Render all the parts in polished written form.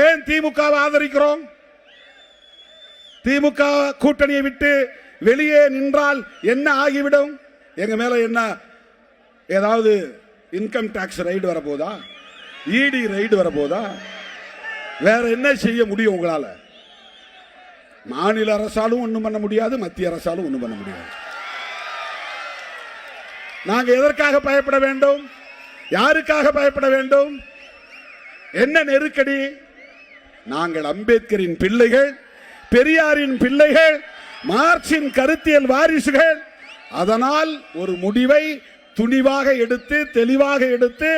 ஏன் திமுகவை ஆதரிக்கிறோம்? திமுக கூட்டணியை விட்டு வெளியே நின்றால் என்ன ஆகிவிடும்? எங்க மேல என்ன ஏதாவது இன்கம் டாக்ஸ் ரைடு வரப்போதா? இடி ரைடு வரப்போதா? வேற என்ன செய்ய முடியும் உங்களால? மாநில அரசாலும் ஒன்றும் பண்ண முடியாது, மத்திய அரசாலும் ஒன்றும் பண்ண முடியாது. நாங்க எதற்காக பயப்பட வேண்டும்? யாருக்காக பயப்பட வேண்டும்? என்ன நெருக்கடி? நாங்கள் அம்பேத்கரின் பிள்ளைகள், பெரியாரின் பிள்ளைகள், மார்க்சின் கருத்தியல் வாரிசுகள். அதனால் ஒரு முடிவை துணிவாக எடுத்து, தெளிவாக எடுத்து,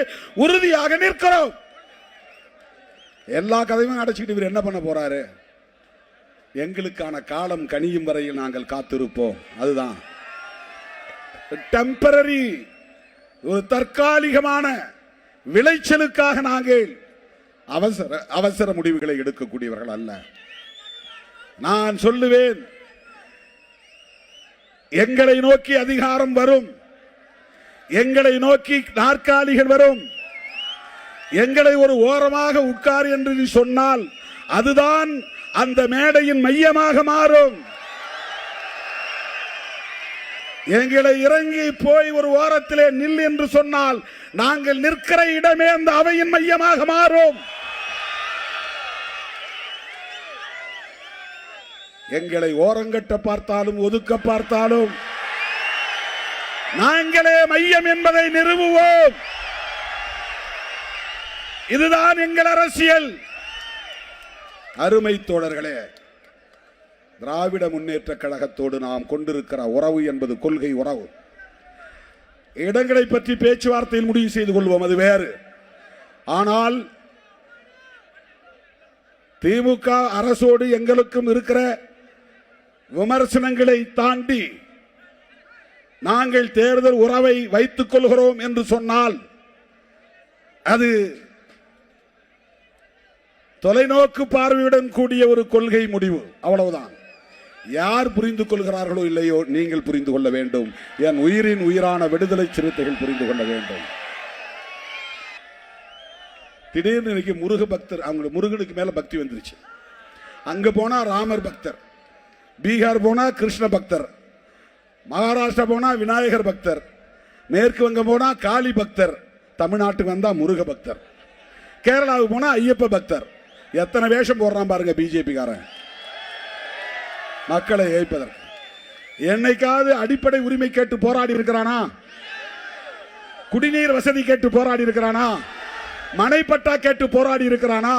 உறுதியாக நிற்கிறோம். எல்லா கதையும் அடைச்சிக்கிட்டு இவர் என்ன பண்ண போறாரு? எங்களுக்கான காலம் கனியும் வரையில் நாங்கள் காத்திருப்போம். அதுதான் டெம்பரரி, ஒரு தற்காலிகமான விளைச்சலுக்காக நாங்கள் அவசர முடிவுகளை எடுக்கக்கூடியவர்கள் அல்ல. நான் சொல்லுவேன், எங்களை நோக்கி அதிகாரம் வரும், எங்களை நோக்கி நாற்காலிகள் வரும், எங்களை ஒரு ஓரமாக உட்கார் என்று சொன்னால் அதுதான் அந்த மேடையின் மையமாக மாறும். எங்களை இறங்கி போய் ஒரு ஓரத்திலே நில் என்று சொன்னால் நாங்கள் நிற்கிற இடமே அந்த அவையின் மையமாக மாறும். எங்களை ஓரங்கட்ட பார்த்தாலும் ஒதுக்க பார்த்தாலும் நாங்களே மையம் என்பதை நிறுவுவோம். இதுதான் எங்கள் அரசியல். அருமை தோழர்களே, திராவிட முன்னேற்ற கழகத்தோடு நாம் கொண்டிருக்கிற உறவு என்பது கொள்கை உறவு. இடங்களை பற்றி பேச்சுவார்த்தையில் முடிவு செய்து கொள்வோம், அது வேறு. ஆனால் திமுக அரசோடு எங்களுக்கும் இருக்கிற விமர்சனங்களை தாண்டி நாங்கள் தேர்தல் உறவை வைத்துக் கொள்கிறோம் என்று சொன்னால் அது தொலைநோக்கு பார்வையுடன் கூடிய ஒரு கொள்கை முடிவு, அவ்வளவுதான். யார் புரிந்து கொள்கிறார்களோ இல்லையோ, நீங்கள் புரிந்து கொள்ள வேண்டும். என் உயிரின் உயிரான விடுதலை சிறுத்தைகள் புரிந்து கொள்ள வேண்டும். திடீர்னு இன்னைக்கு முருக பக்தர், அவங்க முருகனுக்கு மேல பக்தி வந்துருச்சு. அங்க போனா ராமர் பக்தர், பீகார் போனா கிருஷ்ண பக்தர், மகாராஷ்டிரா போனா விநாயகர் பக்தர், மேற்கு வங்கம் போனா காளி பக்தர், தமிழ்நாட்டுக்கு வந்தா முருக பக்தர், கேரளாவுக்கு போனா ஐயப்ப பக்தர். எத்தனை வேஷம் போடுறான் பாருங்க பிஜேபி காரன் மக்களை ஏய்ப்பதற்கு. என்னைக்காவது அடிப்படை உரிமை கேட்டு போராடி இருக்கிறானா? குடிநீர் வசதி கேட்டு போராடி இருக்கிறானா? மனைப்பட்டா கேட்டு போராடி இருக்கிறானா?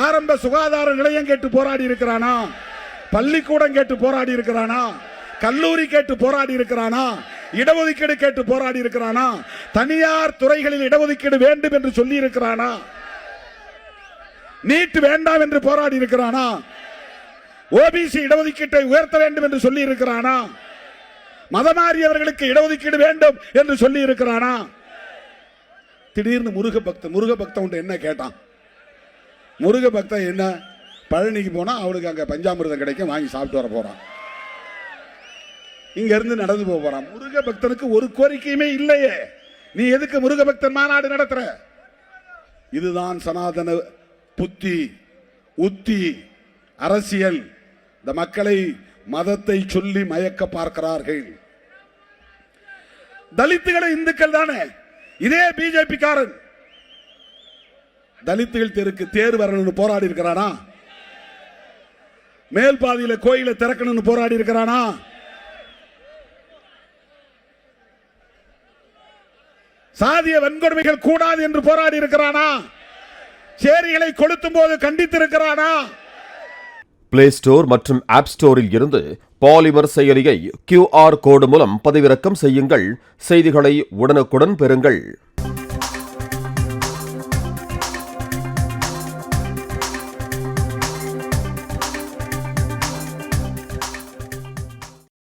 ஆரம்ப சுகாதார நிலையம் கேட்டு போராடி இருக்கிறானா? பள்ளிக்கூடம் கேட்டு போராடி இருக்கிறானா? கல்லூரி கேட்டு போராடி இருக்கிறானா? இடஒதுக்கீடு கேட்டு போராடி இருக்கிறானா? தனியார் துறைகளில் இடஒதுக்கீடு வேண்டும் என்று சொல்லி இருக்கிறானா? நீட் வேண்டாம் என்று போராடி இருக்கிறானா? ஓபிசி இடஒதுக்கீட்டை உயர்த்த வேண்டும் என்று சொல்லி இருக்கிறானா? மதமாறியவர்களுக்கு இடஒதுக்கீடு வேண்டும் என்று சொல்லி இருக்கிறானா? திடீர்னு முருக பக்தன் என்ன கேட்டான்? முருக பக்தன் என்ன, பழனிக்கு போனா அவனுக்கு அங்க பஞ்சாமிர்தம் கிடைக்கும், வாங்கி சாப்பிட்டு வர போறான், இங்க இருந்து நடந்து போறான். முருக பக்தனுக்கு ஒரு கோரிக்கையுமே இல்லையே, நீ எதுக்கு முருக பக்தன் மாநாடு நடத்துற? இதுதான் சனாதன புத்தி, உத்தி, அரசியல். இந்த மக்களை மதத்தை சொல்லி மயக்க பார்க்கிறார்கள். தலித்துகளை இந்துக்கள் தானே. இதே பிஜேபி காரன் தலித்துகள் தெருக்கு தேர் வரணும்னு போராடி இருக்கிறானா? மேல் பாதியில கோயிலை திறக்கணும்னு போராடி இருக்கிறானா? சாதிய வன்கொடுமைகள் கூடாது என்று போராடி இருக்கிறானா? சேரிகளை கொளுத்தும் போது கண்டித்திருக்கிறானா? பிளே ஸ்டோர் மற்றும் ஆப் ஸ்டோரில் இருந்து பாலிமர் செயலியை QR கோடு மூலம் பதிவிறக்கம் செய்யுங்கள். செய்திகளை உடனுக்குடன் பெறுங்கள்.